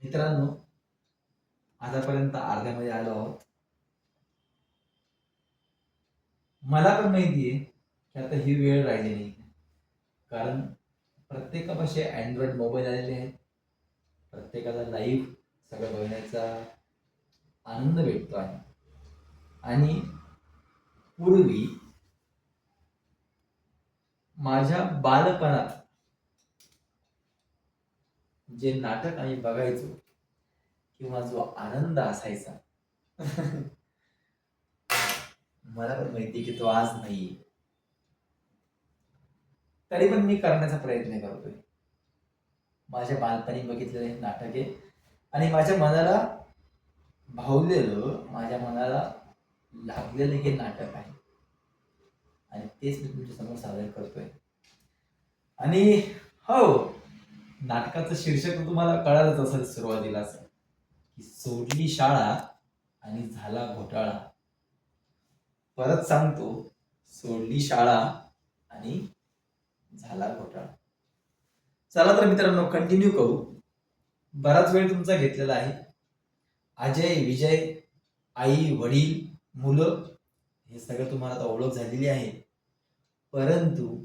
मित्रांनो, आतापर्यंत अर्ध्यामध्ये आलो आहोत. मला पण माहिती आहे की आता ही वेळ राहिली नाही, कारण प्रत्येकापाशी अँड्रॉइड मोबाईल आलेले आहेत. प्रत्येकाला लाईव्ह सगळं बघण्याचा आनंद भेटतो आहे. आणि पूर्वी माझ्या बालपणात जे नाटक आम्ही बघायचो किंवा जो आनंद असायचा मला पण माहिती की तो आज नाहीये. तरी पण मी करण्याचा प्रयत्न करतोय. माझ्या बालपणी बघितलेले नाटक आहे आणि माझ्या मनाला भावलेलं, माझ्या मनाला लागलेलं हे नाटक आहे आणि तेच मी तुमच्या समोर सादर करतोय. आणि हो, नाटकाचं शीर्षक तुम्हाला कळालंच असेल सुरुवातीलाच, की सोडली शाळा आणि झाला घोटाळा. परत सांगतो, सोडली शाळा आणि झाला घोटाळा. चला तर मित्रांनो, कंटिन्यू करू. बराच वेळ तुमचा घेतलेला आहे. अजय, विजय, आई, वडील, मुलं हे सगळं तुम्हाला आता ओळख झालेली आहे. परंतु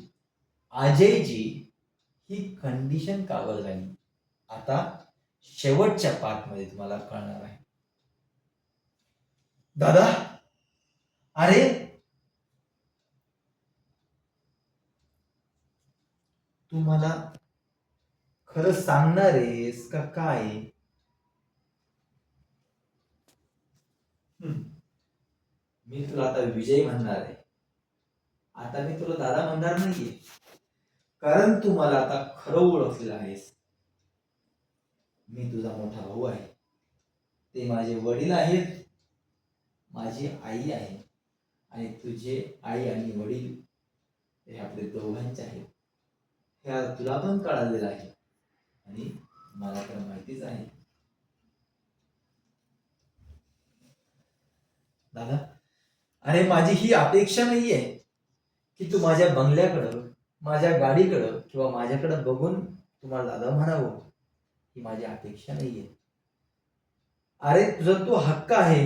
अजयची ही कंडिशन का बरं झाली, आता शेवटच्या पार्टमध्ये तुम्हाला कळणार आहे. दादा, अरे तू मला खरं सांगणार आहेस का काय? मी तुला आता विजय म्हणणार आहे. आता मी तुला दादा म्हणणार नाहीये, कारण तू मला आता खरं ओळखलेलं आहेस. मी तुझा मोठा भाऊ आहे. ते माझे वडील आहेत, माझी आई आहे आणि तुझे आई आणि वडील हे आपले दोघांचे आहेत. हे आज तुला पण कळालेलं आहे आणि मला तर माहितीच आहे. दादा, अरे माझी ही अपेक्षा नाहीये की तू माझ्या बंगल्याकडं, माझ्या गाडीकडं किंवा माझ्याकडं बघून तुम्हाला दादा म्हणावं. ही माझी अपेक्षा नाहीये. अरे तुझा तो हक्क आहे.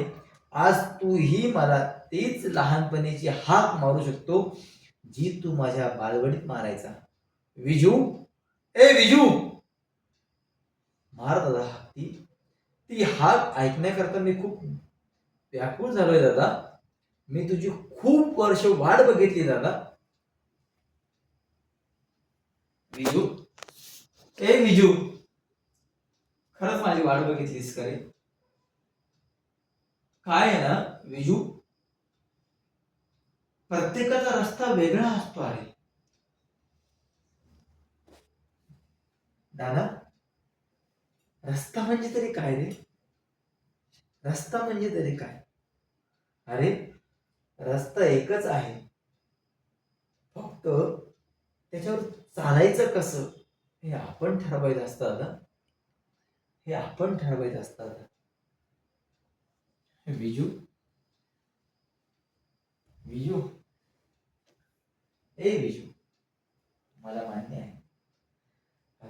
आज तूही मला तेच लहानपणीची हाक मारू शकतो जी तू माझ्या बालवडीत मारायचा. विजू, ए विजू, मार दादा हाक. ती हाक ऐकण्याकरता मी खूप व्याकुळ झालोय दादा. मी तुझी खूप वर्ष वाट बघितली दादा. विजू, ए विजू, खरंच माझी वाट बघितलीस का रे? काय आहे ना विजू, प्रत्येकाचा रस्ता वेगळा असतो अरे. दादा, रस्ता म्हणजे तरी काय रे? रस्ता म्हणजे तरी काय? अरे रस्ता एकच आहे, फक्त त्याच्यावर चालायचं कसं हे आपण ठरवायचं असतं दादा. हे आपण ठरवायचं असतं दादा. विजू, विजू, ए विजू, मला मान्य आहे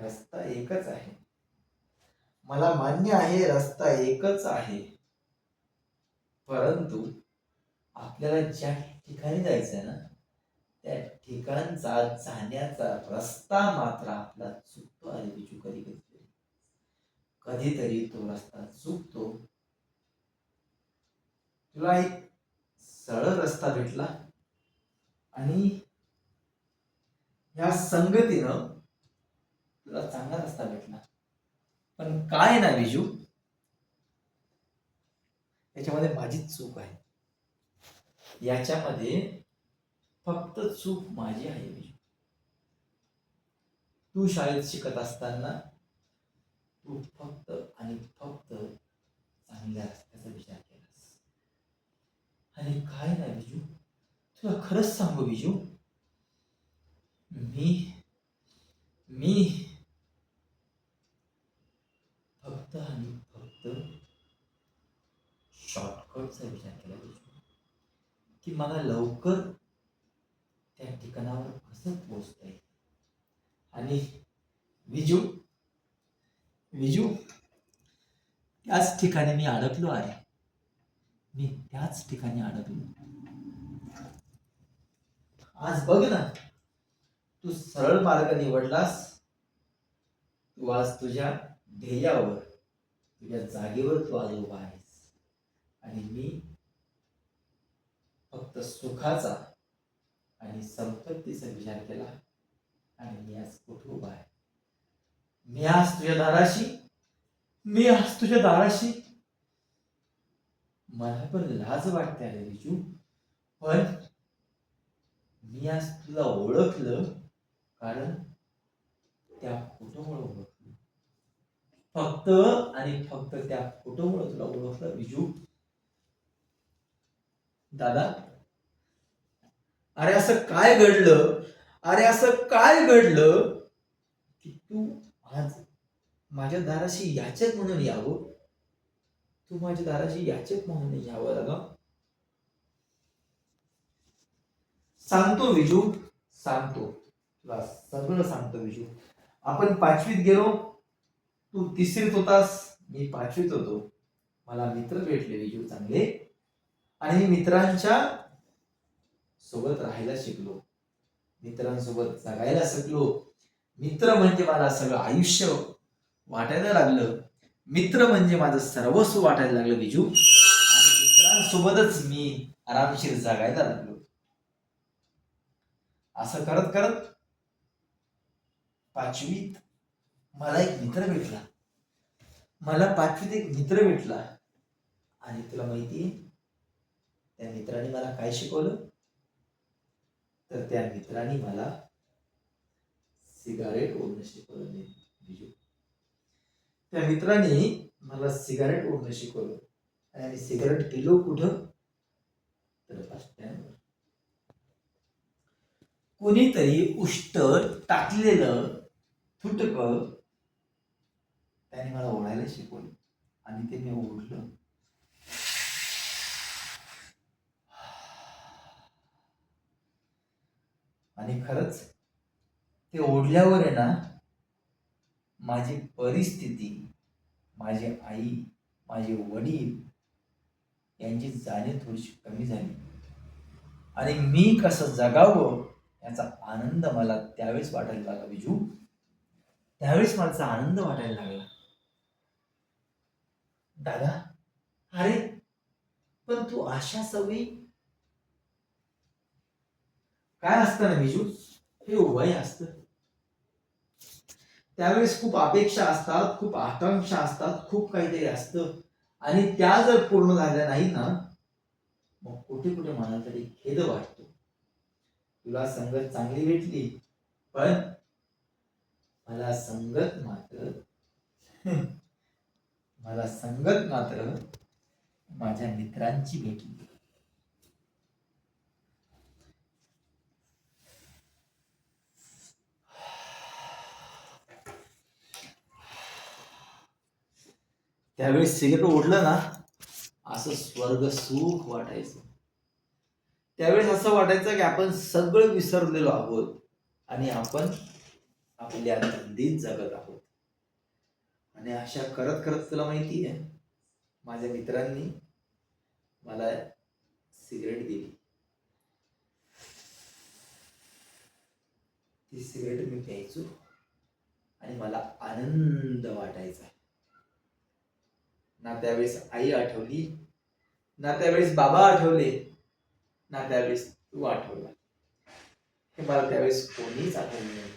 रस्ता एकच आहे. मला मान्य आहे रस्ता एकच आहे, परंतु आपल्याला ज्या ठिकाणी जायचंय ना, त्या ठिकाणचा जाण्याचा रस्ता मात्र आपला चुकतो आहे विजू. कधी कधी कधीतरी तो रस्ता चुकतो. तुला एक सरळ रस्ता भेटला आणि या संगतीनं तुला चांगला रस्ता भेटला. पण काय ना विजू, याच्यामध्ये माझीच चूक आहे. याच्यामध्ये फक्त चूक माझी आहे विजू. तू शाळेत शिकत असताना तू फक्त आणि फक्त चांगल्या रस्त्याचा विचार केलास. आणि काय ना विजू, तुला खरंच सांगू विजू, मी मी फक्त आणि फक्त शॉर्टकटचा विचार केला विजू, की मला लवकर त्या ठिकाणावर कसं पोहोचता येईल. आणि विजू, विजू, त्याच ठिकाणी मी अडकलो आहे. मी त्याच ठिकाणी अडकलो. आज बघ ना, तू सरळ मार्ग निवडलास. तू आज तुझ्या ध्येयावर, तुझ्या जागेवर तू आज उभा आहेस. आणि मी फक्त सुखाचा आणि संपत्तीचा विचार केला आणि मी आज कुठे उभा आहे. मी आज तुझ्या दाराशी मला पण लाज वाटते अरे विजू, पण मी आज तुला ओळखलं कारण त्या फोटोमुळे ओळखलं. फक्त आणि फक्त त्या फोटोमुळे तुला ओळखलं विजू. दादा, अरे असं काय घडलं, की तू आज माझ्या दाराशी याचक म्हणून यावं. दादा. सांगतो विजू, तुला सगळं सांगतो विजू. आपण 5वीत गेलो, तू 3रीत होतास, मी 5वीत होतो. मला मित्र भेटले विजू चांगले, आणि मी मित्रांच्या सोबत राहायला शिकलो, मित्रांसोबत जगायला शिकलो. मित्र म्हणजे मला सगळं आयुष्य वाटायला लागलं. मित्र म्हणजे माझं सर्वस्व वाटायला लागलं विजू. आणि मित्रांसोबतच मी आरामशीर जगायला लागलो. असं करत करत 5वीत मला एक मित्र भेटला. आणि तुला माहितीये त्या मित्राने मला काय शिकवलं? तर त्या मित्राने मला सिगारेट ओढणं शिकवलं विजू. त्या मित्राने मला सिगारेट ओढणं शिकवलं. आणि सिगारेट पिलो कुठं? तर बस स्टँडवर. कोणीतरी उष्ट टाकलेलं थुटक त्याने मला ओढायला शिकवलं आणि ते मी ओढलं. आणि खरंच ते ओढल्यावर आहे ना, माझी परिस्थिती, माझी आई, माझे वडील यांची जाणीव थोडीशी कमी झाली. आणि मी कसं जगावं याचा आनंद मला त्यावेळेस वाटायला लागला विजू. त्यावेळेस माझा आनंद वाटायला लागला. दादा, अरे पण तू अशा सवयी, काय असतं ना विजू, हे वय असतं. त्यावेळेस खूप अपेक्षा असतात, खूप आकांक्षा असतात, खूप काहीतरी असतं. आणि त्या जर पूर्ण झाल्या नाही ना, मग कुठे कुठे मला तरी खेद वाटतो. तुला संगत चांगली भेटली, पण मला संगत मात्र माझ्या मित्रांची भेटली. त्यावेळेस सिगरेट ओढलं ना, असं स्वर्ग सुख वाटायचं. त्यावेळेस असं वाटायचं की आपण सगळं विसरलेलो आहोत आणि आपण आपल्या धंदीत जगत आहोत. आणि अशा करत करत तुला माहिती आहे, माझ्या मित्रांनी मला सिगरेट दिली. ती सिगरेट मी प्यायचो आणि मला आनंद वाटायचा. ना त्यावेळेस आई आठवली, ना त्यावेळेस बाबा आठवले, ना त्यावेळेस तू आठवला. हे मला त्यावेळेस कोणीच आठवलं नाही.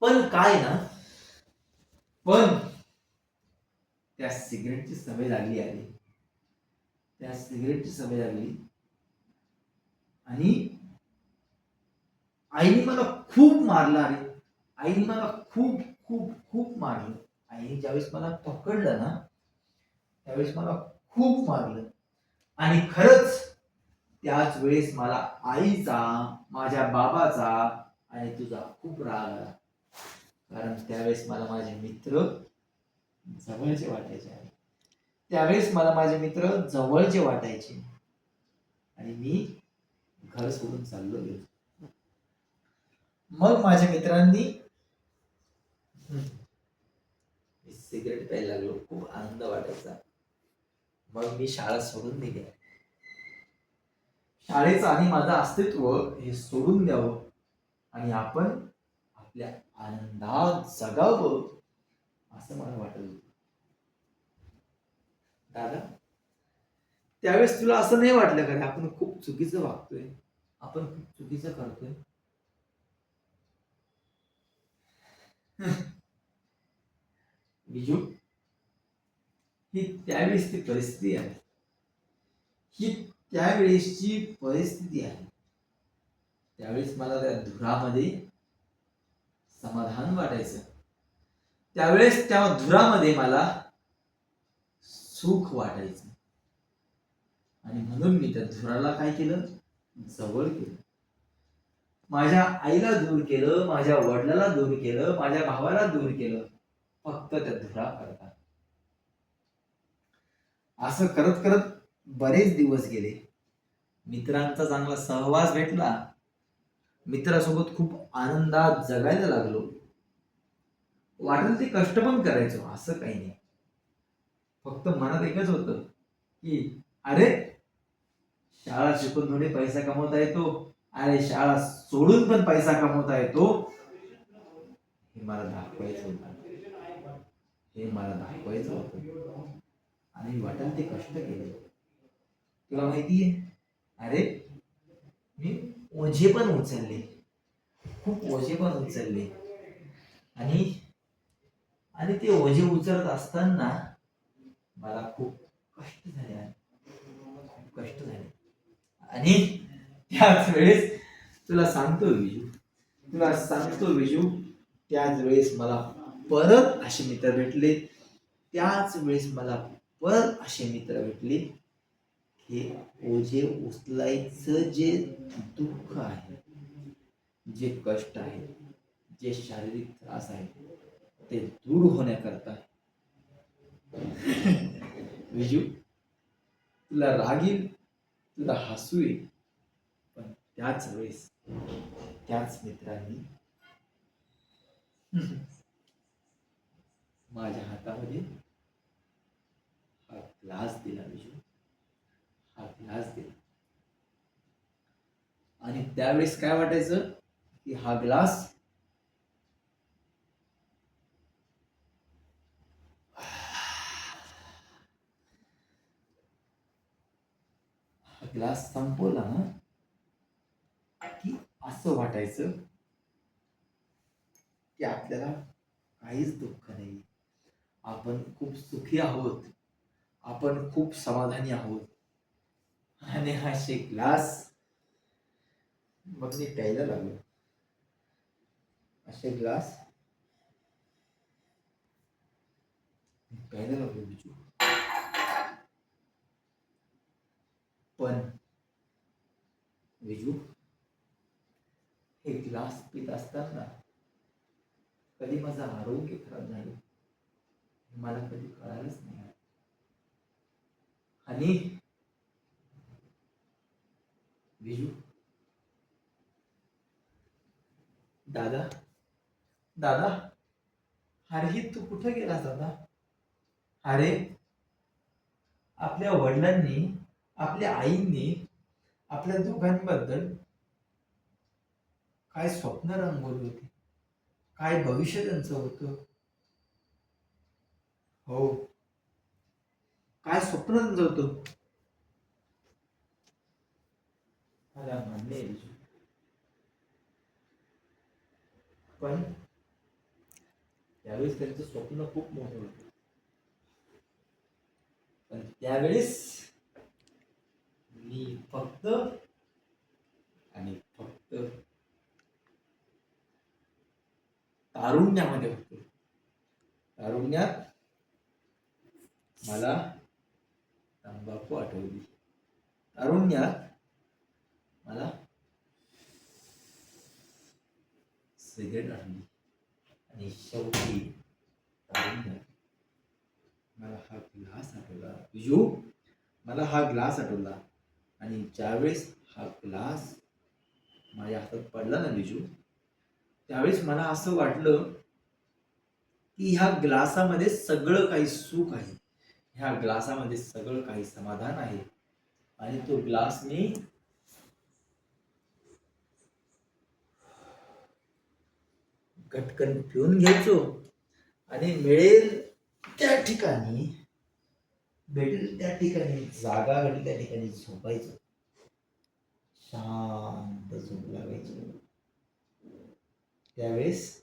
पण काय ना, पण त्या सिगरेटची सवय लागली आणि आईने मला खूप मारलं रे. आईने मला खूप खूप खूप मारलं. आईने ज्यावेळेस मला पकडलं ना, त्यावेळेस मला खूप मारलं. आणि खरंच त्याच वेळेस मला आईचा, माझ्या बाबाचा आणि तुझा खूप राग आला. कारण त्यावेळेस मला माझे मित्र जवळचे वाटायचे. आणि मी घर सोडून चाललो गेलो. मग माझ्या मित्रांनी सिगरेट प्यायला लागलो, खूप आनंद वाटायचा. मग मी शाळा सोडून दिली. शाळेचं आणि माझं अस्तित्व हे सोडून द्यावं आणि आपण आपल्या आनंदात जगावं असं मला वाटत होतं. दादा, त्यावेळेस तुला असं नाही वाटलं का आपण खूप चुकीचं वागतोय, आपण खूप चुकीचं करतोय? बिजू, ही त्यावेळेस ती परिस्थिती आहे, ही त्यावेळेसची परिस्थिती आहे. त्यावेळेस मला त्या धुरामध्ये समाधान वाटायचं. त्यावेळेस त्या धुरामध्ये मला सुख वाटायचं आणि म्हणून मी त्या धुराला काय केलं, जवळ केलं. माझ्या आईला दूर केलं, माझ्या वडिलाला दूर केलं, माझ्या भावाला दूर केलं, फक्त त्या धुरा करता. असं करत करत बरेच दिवस गेले. मित्रांचा चांगला सहवास भेटला. मित्रासोबत खूप आनंदात जगायला लागलो. वाटेल ते कष्ट पण करायचो, असं काही नाही. फक्त मनात एकच होतं की अरे, शाळा शिकून थोडे पैसा कमवता येतो, अरे शाळा सोडून पण पैसा कमवता येतो, हे मला दाखवायचं होतं, हे मला दाखवायचं होतं. आणि वाटेल ते कष्ट केले. तुला माहितीये, अरे मी ओझे पण उचलले, खूप ओझे पण उचलले. आणि आणि ते ओझे उचलत असताना मला खूप कष्ट झाले, खूप कष्ट झाले. आणि त्याच वेळेस तुला सांगतो विजू, त्याच वेळेस मला परत असे मित्र भेटले. त्याच वेळेस मला परत असे मित्र भेटले. हे ओझे उचलायचं जे दुःख आहे, जे कष्ट आहे, जे शारीरिक त्रास आहे, ते दूर होण्याकरता विजू, तुला राग येईल, तुला हसू येईल, पण त्याच वेळेस त्याच मित्रांनी माझ्या हातामध्ये हा ग्लास दिला विजू, हा ग्लास दिला. आणि त्यावेळेस काय वाटायचं की हा ग्लास संपवला ना की असं वाटायचं की आपल्याला काहीच दुःख नाही, आपण खूप सुखी आहोत, आपण खूप समाधानी आहोत. आणि हा ग्लास मग मी प्यायला लागलो. असे ग्लास प्यायला लागलो बिजू. पण विजू, हे ग्लास पित असताना कधी माझं आरोग्य खराब झालं मला कधी कळालंच नाही. आणि विजू, दादा, दादा, अरे तू कुठे गेलास दादा? अरे, आपल्या वडिलांनी, आपल्या आईंनी आपल्या दोघांबद्दल काय स्वप्न रंगवली होती, काय भविष्य त्यांचं होतं. हो, काय स्वप्न त्यांचं होतं. मला म्हणणे विजू, पण त्यावेळेस त्यांचं स्वप्न खूप मोठं होतं. पण त्यावेळेस मी फक्त आणि फक्त तारुण्यामध्ये होतो. तारुण्यात मला तंबाखू आठवली, तारुण्यात मला सिगरेट आठवली, आणि शेवटी तारुण्यात मला हा ग्लास आठवला. विजू, मला हा ग्लास आठवला. आणि ज्यावेळेस हा ग्लास माझ्या हातात पडला ना विजू, त्यावेळेस मला असं वाटलं की ह्या ग्लासामध्ये सगळं काही सुख आहे, ह्या ग्लासामध्ये सगळं काही समाधान आहे. आणि तो ग्लास मी गटकन पिऊन घ्यायचो आणि मिळेल त्या ठिकाणी, भेटेल त्या ठिकाणी, जागा भेटेल त्या ठिकाणी झोपायचो. शांत झोप लागायची. त्यावेळेस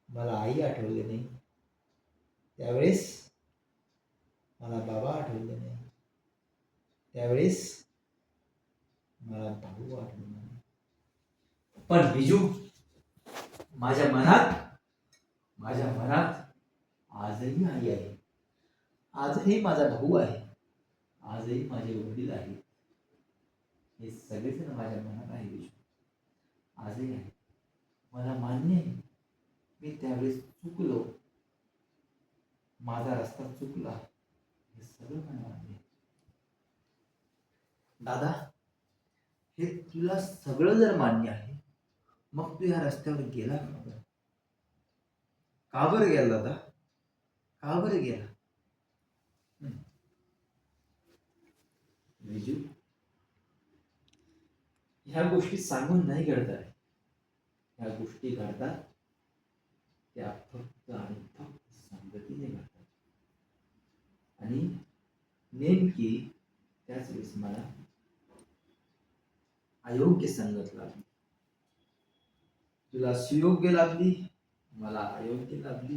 मला आई आठवली नाही, त्यावेळेस मला बाबा आठवले नाही, त्यावेळेस मला भाऊ आठवले नाही. पण बिजू, माझ्या मनात आजही आई आहे, आजही माझा भाऊ आहे, आजही माझे वडील आहेत. हे सगळेजण माझ्या मनात आहे बिजू, आजही आहे. मला मान्य आहे, मी त्यावेळेस चुकलो, माझा रस्ता चुकला, हे सगळं मला मान्य आहे. दादा, हे तुला सगळं जर मान्य आहे, मग तू या रस्त्यावर गेला का बरं गेला दादा? का बरं गेला? विजू, ह्या गोष्टी सांगून नाही घडतात, ह्या गोष्टी घडतात त्या फक्त आणि फक्त संगतीने घडतात. आणि नेमकी त्याच वेळेस मला अयोग्य संगत लागली. तुला सुयोग्य लाभली, मला अयोग्य लाभली.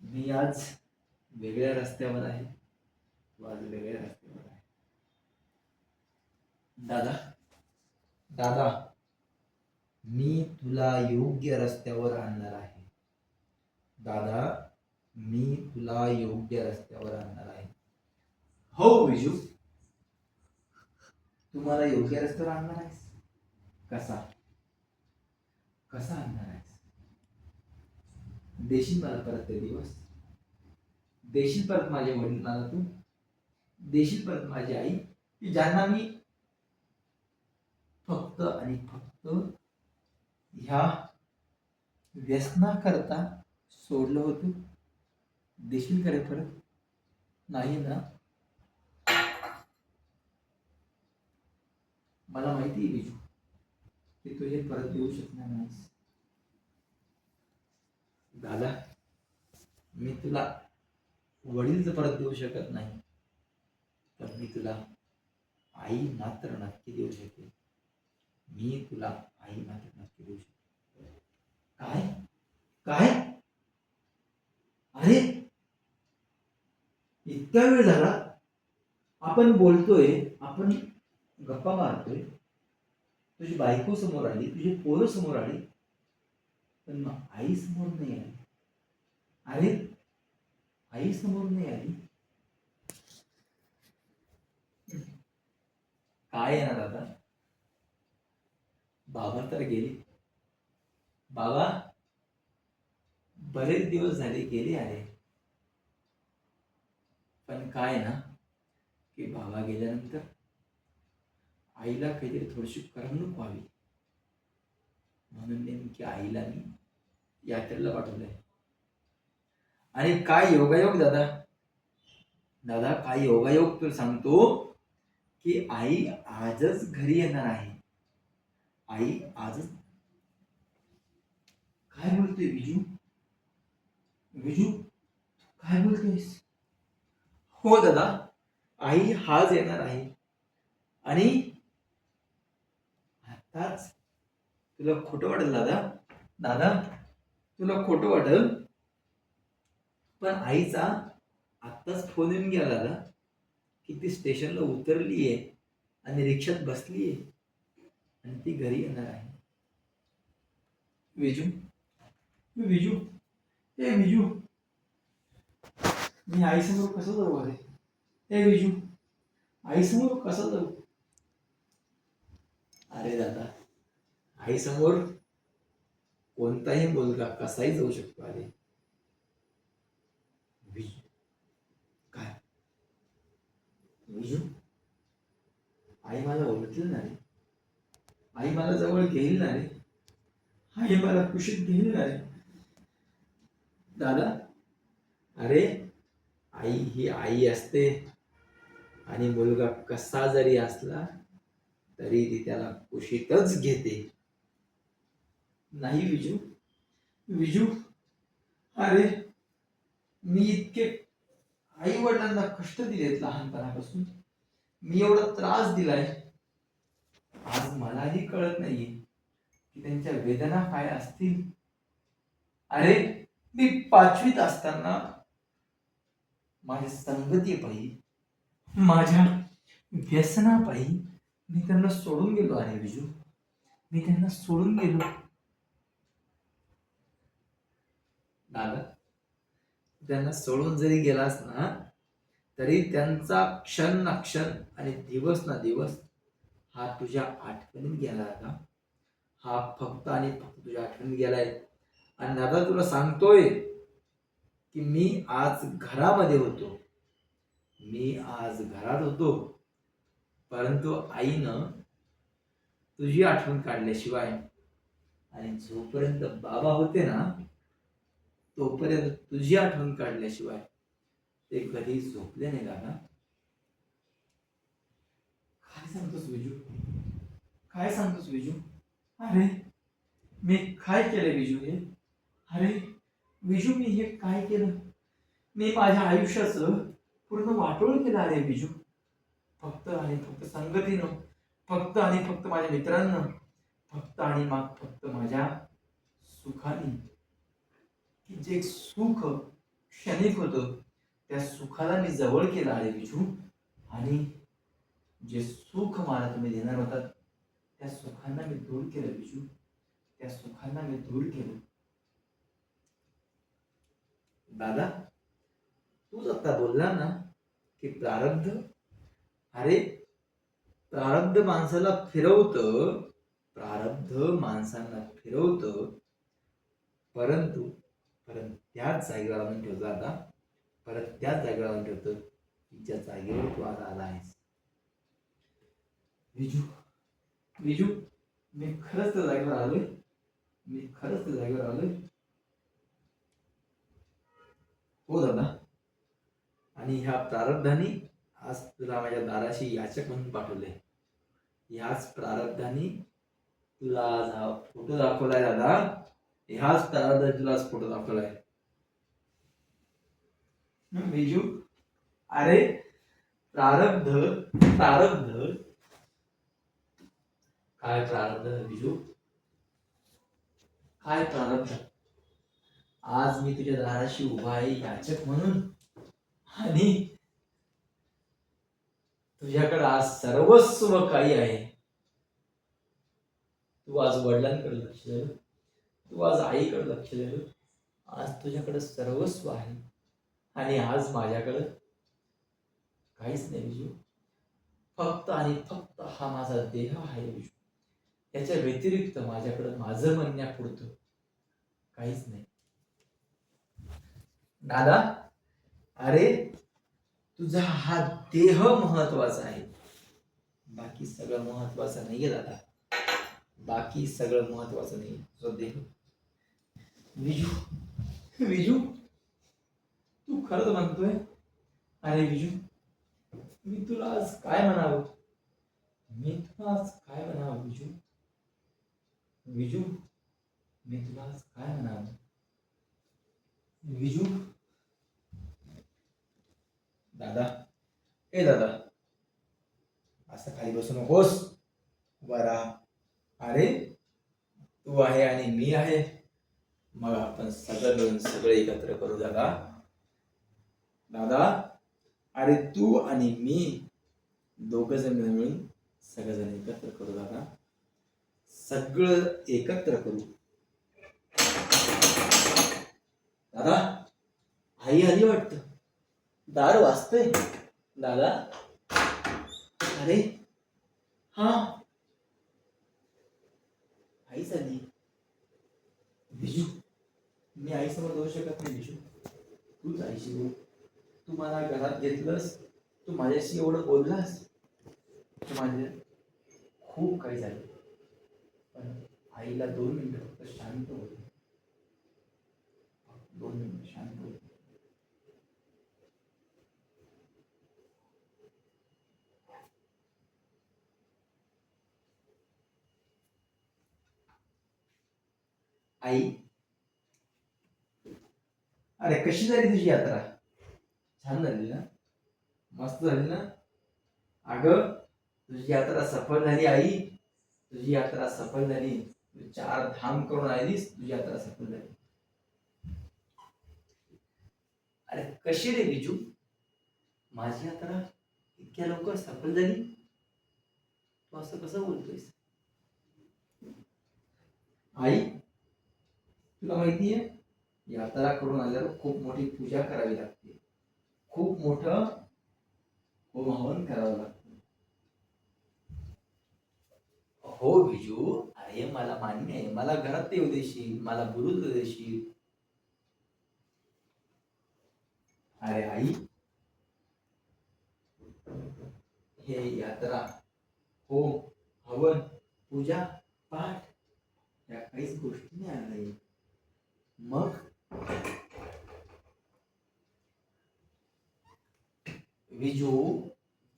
मी आज वेगळ्या रस्त्यावर आहे, तू आज वेगळ्या रस्त्यावर आहे. दादा, मी तुला योग्य रस्त्यावर आणणार आहे. दादा, मी तुला योग्य रस्त्यावर आणणार आहे. हो विजू, तुम्हाला योग्य रस्त्यावर आणणार आहेस? कसा आणणार आहेस? देशील मला परत ते दिवस? देशील परत माझे वडील मला तू? देशील परत माझी आई, की ज्यांना मी फक्त आणि फक्त ह्या व्यसनाकरता सोडलं होतं? देशील करे परत? नाही ना? मला माहिती आहे बिजू की तू हे परत देऊ शकणार नाहीस. दादा, मी तुला वडील तर परत देऊ शकत नाही, तर मी तुला आई मात्र नक्की देऊ शकेन. मी तुला आई मात्र नक्की देऊ शकेन. काय काय? अरे, इतका वेळ झाला, आपण बोलतोय, आपण गप्पा मारतोय, तुझी बायको समोर आली, तुझी पोरं समोर आली, पण मग आई समोर नाही आली. अरे, आई समोर नाही आली. काय आहे ना दादा, बाबा तर गेले, बाबा बरेच दिवस झाले गेले आले. पण काय ना की बाबा गेल्यानंतर आईला काहीतरी थोडीशी करमणूक व्हावी, म्हणून नेमकी आईला मी यात्रेला पाठवलंय. आणि काय योगायोग दादा, काय योगायोग तुला सांगतो की आई आजच घरी येणार आहे. आई आजच. काय बोलतोय विजू, काय बोलतोयस? हो दादा, आई हाच येणार आहे. आणि आताच तुला खोटं वाटेल दादा, तुला खोटं वाटेल, पण आईचा आत्ताच फोन येऊन गेला दादा की ती स्टेशनला उतरलीये आणि रिक्षात बसलीये आणि ती घरी येणार आहे. विजू, ए विजू, मी आईसमोर कसं जाऊ? अरे ए विजू, आईसमोर कसं जाऊ? अरे दादा, आईसमोर कोणताही मुलगा कसाही जाऊ शकतो. अरे विजू, काय विजू, आई मला ओळखलं ना रे, आई मला जवळ घेईल ना रे, आई मला कुशीत घेईल ना रे. दादा, अरे आई ही आई असते आणि मुलगा कसा जरी असला तरी ती त्याला कुशीतच घेते. नाही विजू, विजू, अरे मी इतके आई वडिलांना कष्ट दिलेत लहानपणापासून, मी एवढा त्रास दिलाय, आज मलाही कळत नाहीये की त्यांच्या वेदना काय असतील. अरे मी 5वीत असताना माझ्या संगतीपायी, माझ्या व्यसनापायी मी त्यांना सोडून गेलो. अरे विजू, मी त्यांना सोडून गेलो. दादा, त्यांना सोडून जरी गेलास ना तरी त्यांचा क्षण ना क्षण आणि दिवस ना दिवस हा तुझ्या आठवणीत गेला दादा. हा फक्त आणि फक्त तुझ्या आठवणीत गेलाय. आणि दादा तुला सांगतोय की मी आज घरामध्ये होतो, मी आज घरात होतो, परंतु आईनं तुझी आठवण काढल्याशिवाय आणि जोपर्यंत बाबा होते ना तोपर्यंत तुझी आठवण काढल्याशिवाय ते कधी झोपले नाही दादा. काय सांगतोस विजू, काय सांगतोस विजू? अरे मी काय केलं विजू हे? अरे विजू, मी हे काय केलं? मी माझ्या आयुष्याचं पूर्ण वाटोळ केलं. अरे विजू, फक्त आणि फक्त संगतीनं, फक्त आणि फक्त माझ्या मित्रांना, फक्त आणि मग फक्त माझ्या सुखाने, की जे सुख क्षणिक होतं त्या सुखाला मी जवळ केलं. अरे विजू, आणि जे सुख मला तुम्ही देणार होतात त्या सुखांना मी दूर केलं विजू, त्या सुखांना मी दूर केलं. दादा, तूच आता बोलला ना की प्रारब्ध, अरे प्रारब्ध माणसाला फिरवतं, प्रारब्ध माणसांना फिरवतं, परंतु परत त्याच जागेवर आणून ठेवतो दादा, परत त्याच जागेवर आणून ठेवतो ज्या जागेवर तू आज आला आहेस. विजू, विजू, मी खरंच त्या जागेवर आलोय, मी खरंच त्या जागेवर आलोय. हो दादा, आणि ह्या प्रारब्धाने आज तुला माझ्या दाराशी याचक म्हणून पाठवलंय. ह्याच प्रारब्धाने तुला आज हा फोटो दाखवलाय दादा, ह्याच प्रारब्धाने तुला आज फोटो दाखवलाय. विजू, अरे प्रारब्ध, प्रारब्ध काय प्रारब्ध विजू, काय प्रारब्ध? आज मी तुझ्या दाराशी उभा आहे याचक म्हणून, आणि तुझ्याकडे आज सर्वस्व काही आहे. तू आज वडिलांकडे लक्ष दिलं, तू आज आईकडे लक्ष दिलं, आज तुझ्याकडे सर्वस्व आहे आणि आज माझ्याकडे काहीच नाही विजू. फक्त आणि फक्त हा माझा देह आहे विजू, त्याच्या व्यतिरिक्त माझ्याकडे माझं म्हणण्यापुरतं काहीच नाही. दादा, अरे तुझा हा देह महत्वाचा आहे, बाकी सगळं महत्वाचं नाहीये दादा, बाकी सगळं महत्वाचं नाही, तुझा देह. विजू, विजू, तू खरंच म्हणतोय? अरे विजू, मी तुला आज काय म्हणावं, मी तुला आज काय म्हणावं विजू, विजू, मी तुला आज काय म्हणावं विजू. दादा, ए दादा, असं खाली बसू नकोस, उभा राहा. अरे तू आहे आणि मी आहे, मग आपण सगळं मिळून सगळे एकत्र करू दादा. दादा, अरे तू आणि मी दोघ जण मिळून सगळेजण एकत्र करू दादा, सगळं एकत्र करू. दादा, आई आली वाटतं, दार वाजतंय. दादा, अरे हा आई आली. विजू, मी आईसमोर जाऊ शकत नाही विजू, तूच आईशी बोल. तू मला घरात घेतलंस, तू माझ्याशी एवढं बोललास, तू माझे खूप काही झालं, पण आईला 2 मिनिटं फक्त शांत होत, 2 मिनिट शांत हो. आई, अरे कशी झाली तुझी यात्रा? छान झाली ना? मस्त झाली ना? अगं, तुझी यात्रा सफल झाली आई. तुझी यात्रा सफल झाली. तू 4 धाम करून आलीस, तुझी यात्रा सफल झाली. अरे कशी रे बिजू? माझी यात्रा इतक्या लवकर सफल झाली? तू असं कसं बोलतोयस? आई, तुला माहितीये, यात्रा करून आल्यावर खूप मोठी पूजा करावी लागते. खूप मोठं होम करावं लागतं. हो बिजू, अरे मला मान्य आहे, मला घरात येऊ देशील, मला बोलू देशील. अरे आई, हे यात्रा, होम, हवन, पूजा, पाठ या काहीच गोष्टी नाही आल्या. मग विजू,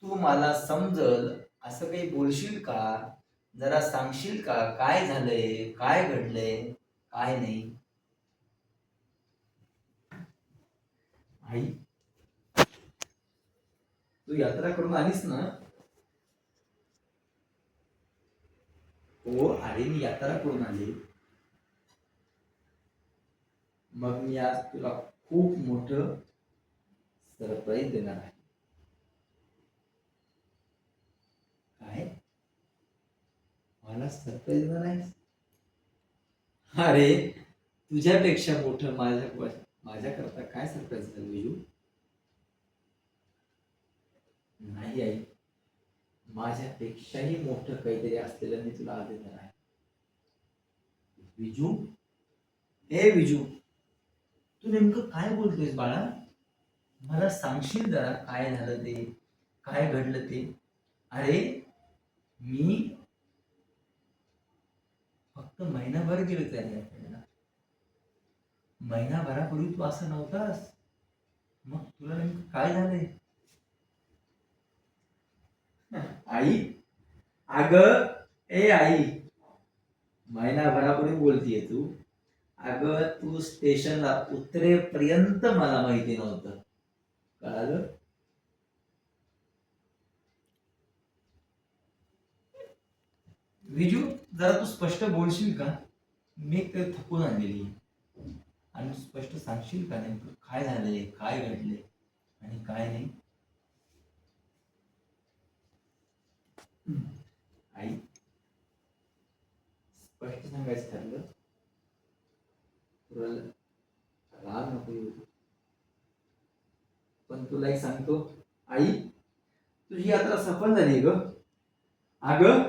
तू मला समजल असं काही बोलशील का? जरा सांगशील का काय झालंय, काय घडलंय, काय नाही? आई, तू यात्रा करून आलीस ना? हो, अरे मी यात्रा करून आली. मग मी आज तुला खूप मोठं सरप्राईज देणार आहे. काय? मला सरप्राईज देणार आहेस? अरे, तुझ्यापेक्षा मोठं माझ्याकरता काय सरप्राईज झालं विजू? नाही आई, माझ्यापेक्षाही मोठं काहीतरी असलेलं मी तुला आज देणार आहे. विजू, ए विजू, तू नेमकं काय बोलतोयस बाळा? मला सांगशील जरा काय झालं ते, काय घडलं ते? अरे, मी फक्त महिनाभर गेलो त्या यात्रेला. महिनाभरापूर्वी तू असं नव्हतास. मग तुला नेमकं काय झालंय? आई, अग, ए आई, महिनाभरापूर्वी बोलतीये तू? अगं, तू स्टेशनला उतरेपर्यंत मला माहिती नव्हतं. कळालं? विजू, जरा तू स्पष्ट बोलशील का? मी तर थकून आणलेली, आणि तू स्पष्ट सांगशील का नेमकं काय झालंय, काय घडले आणि काय नाही? आई, स्पष्ट सांगायचं ठरलं. तुला राग नको येऊ, पण तुला एक सांगतो आई, तुझी यात्रा सफल झाली ग. अगं,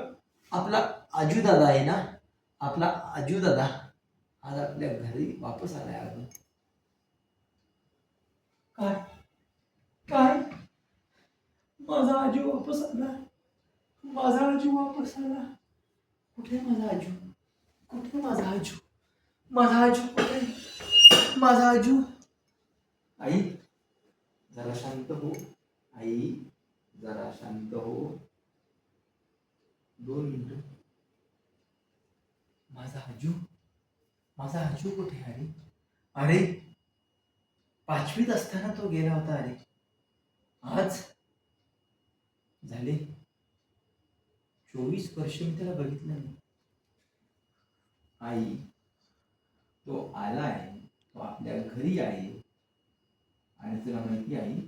आपला आजू दादा आहे ना, आपला आजू दादा आज आपल्या घरी वापस आलाय. अगं, काय? काय? माझा आजू वापस आला? माझा आजू वापस आला? कुठे माझा आजू? कुठे माझा आजू? माझा आजू कुठे? माझा आजू? आई, जरा शांत हो. आई, जरा शांत हो. 2 मिनिट. माझा आजू? माझा आजू कुठे? अरे, अरे, 5वीत असताना तो गेला होता. अरे, आज झाले 24 वर्ष मी त्याला बघितलं नाही. आई, तो आलाय, तो आपल्या घरी आहे. आणि तुला माहिती आहे,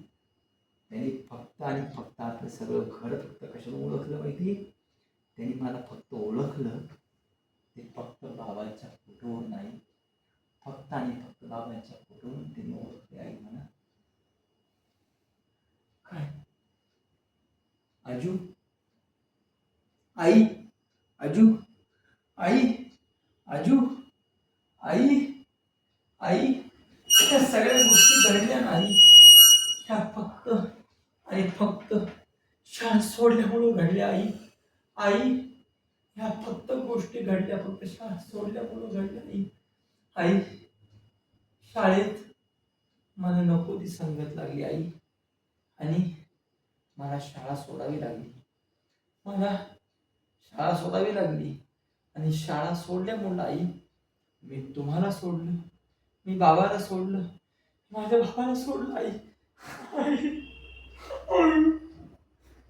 त्यांनी फक्त आणि फक्त आपलं सगळं घर फक्त कशाला ओळखलं माहिती? त्यांनी मला फक्त ओळखलं ते फक्त बाबाच्या फोटोवर नाही, फक्त आणि फक्त बाबाच्या फोटोवर त्यांनी ओळखले. आई म्हणा, काय? आजू? आई, आजू? आई, आजू? आई, आई, त्या सगळ्या गोष्टी घडल्या नाही, ह्या फक्त आणि फक्त शाळा सोडल्यामुळं घडल्या. आई, आई, ह्या फक्त गोष्टी घडल्या फक्त शाळा सोडल्यामुळं घडल्या. आई, आई, शाळेत मला नको ती संगत लागली आई, आणि मला शाळा सोडावी लागली. मला शाळा सोडावी लागली, आणि शाळा सोडल्यामुळे आई मी तुम्हाला सोडलं, मी बाबाला सोडलं, माझ्या भावाला सोडलं आई. आई, आई,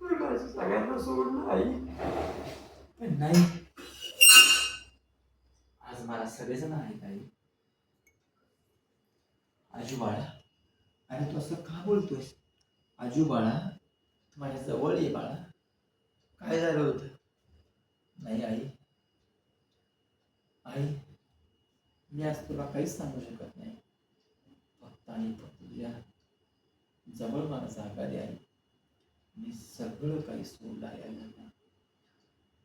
मी माझ्या सगळ्यांना सोडलं आई. पण नाही, आज मला सगळेजण आहेत आई. आजू बाळा, अरे तू असं का बोलतोयस? आजू बाळा, तू माझ्या जवळ ये बाळा. काय झालं होतं? नाही आई, आई, मी आज तुला काहीच सांगू शकत नाही. फक्त आणि फक्त तुझ्या जवळ मला जागा दे आई. मी सगळं काही सोडलं आहे आई.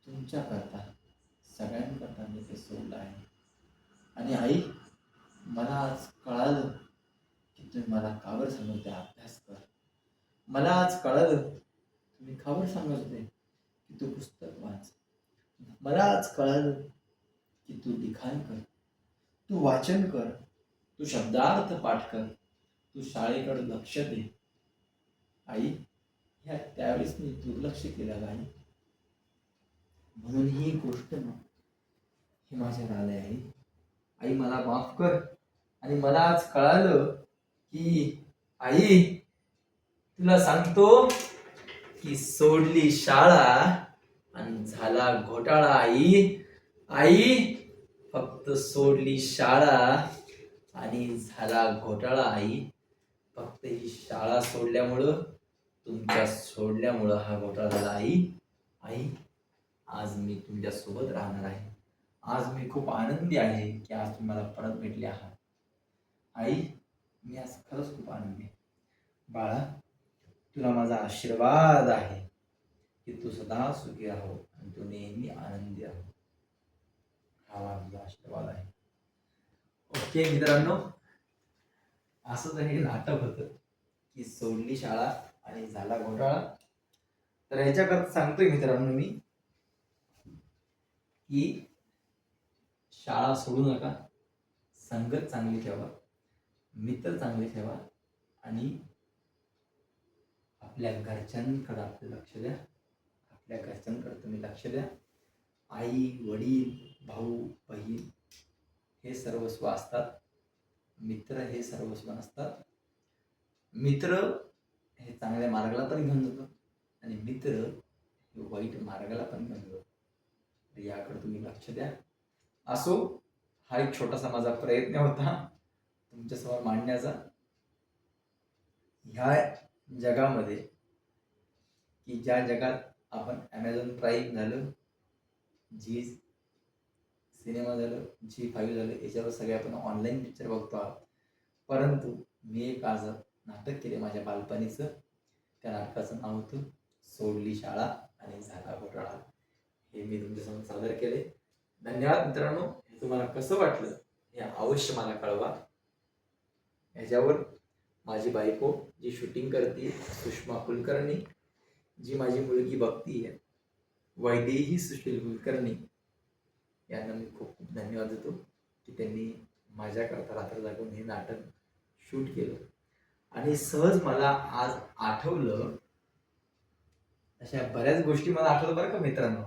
तुमच्याकरता, सगळ्यांकरता मी ते सोडलं आहे. आणि आई, मला आज कळालं की तुम्ही मला का बरं सांगत होते अभ्यास कर. मला आज कळालं तुम्ही का बरं सांगत होते की तू पुस्तक वाच. मला आज कळालं की तू लिखाण कर, तू वाचन कर, तू शब्दार्थ पाठ कर, तू शाळेकडे लक्ष दे. आई, ह्या त्यावेळेस मी दुर्लक्ष केलं आई, म्हणून ही गोष्ट ना हे माझ्यात आलंय आई. आई, मला माफ कर. आणि मला आज कळालं की आई, तुला सांगतो की सोडली शाळा आणि झाला घोटाळा आई. आई, फक्त सोडली शाळा आणि झाला घोटाळा आई. फक्त ही शाळा सोडल्यामुळं, तुमच्या सोडल्यामुळं हा घोटाळा झाला आई. आई, आज मी तुमच्या सोबत राहणार आहे. आज मी खूप आनंदी आहे की आज तुम्ही मला परत भेटले आहात. आई, मी आज खरंच खूप आनंदी आहे. बाळा, तुला माझा आशीर्वाद आहे की तू सदा सुखी राहो आणि तू नेहमी आनंदी राहो. हा माझा आशीर्वाद आहे. ओके मित्रांनो, असं तर हे नाटक होतं की सोडली शाळा आणि झाला घोटाळा. तर ह्याच्याकरता सांगतोय मित्रांनो मी की शाळा सोडू नका, संगत चांगली ठेवा, मित्र चांगले ठेवा, आणि आपल्या घरच्यांकडे आपलं लक्ष द्या. आपल्या घरच्यांकडे तुम्ही लक्ष द्या. आई, वडील, भाऊ, बहीण हे सर्वस्व असतात. मित्र हे सर्वस्व नसतात. मित्र हे चांगल्या मार्गाला पण घेऊन जातात, आणि मित्र हे वाईट मार्गाला पण घेऊन जातात. तर याकडे तुम्ही लक्ष द्या. असो, हा एक छोटासा माझा प्रयत्न होता तुमच्यासमोर मांडण्याचा. ह्या जगामध्ये, की ज्या जगात आपण ॲमेझॉन प्राईम झालं, जी सिनेमा झालं, Zee5 झालं, याच्यावर सगळे आपण ऑनलाईन पिक्चर बघतो आहोत. परंतु मी एक आज नाटक केले माझ्या बालपणीचं. त्या नाटकाचं नाव होतं सोडली शाळा आणि झाला घोटाळा. हे मी तुमच्यासमोर सादर केले. धन्यवाद मित्रांनो. हे तुम्हाला कसं वाटलं हे अवश्य मला कळवा. ह्याच्यावर माझी बायको जी शूटिंग करते, सुषमा कुलकर्णी, जी माझी मुलगी बघती आहे, वैदेही सुशील कुलकर्णी, यांना मी खूप खूप धन्यवाद देतो की त्यांनी माझ्याकरता रात्र जागून हे नाटक शूट केलं. आणि सहज मला आज आठवलं, अशा बऱ्याच गोष्टी मला आठवतात बरं का मित्रांनो.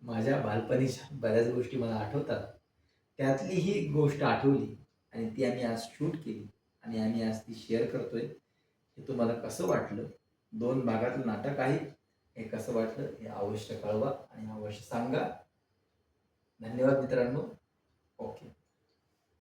माझ्या बालपणीच्या बऱ्याच गोष्टी मला आठवतात. त्यातली ही गोष्ट आठवली आणि ती आम्ही आज शूट केली आणि आम्ही आज ती शेअर करतोय. हे तुम्हाला कसं वाटलं? 2 भागातलं नाटक आहे. हे कसं वाटलं हे अवश्य कळवा आणि अवश्य सांगा. धन्यवाद मित्रांनो. ओके.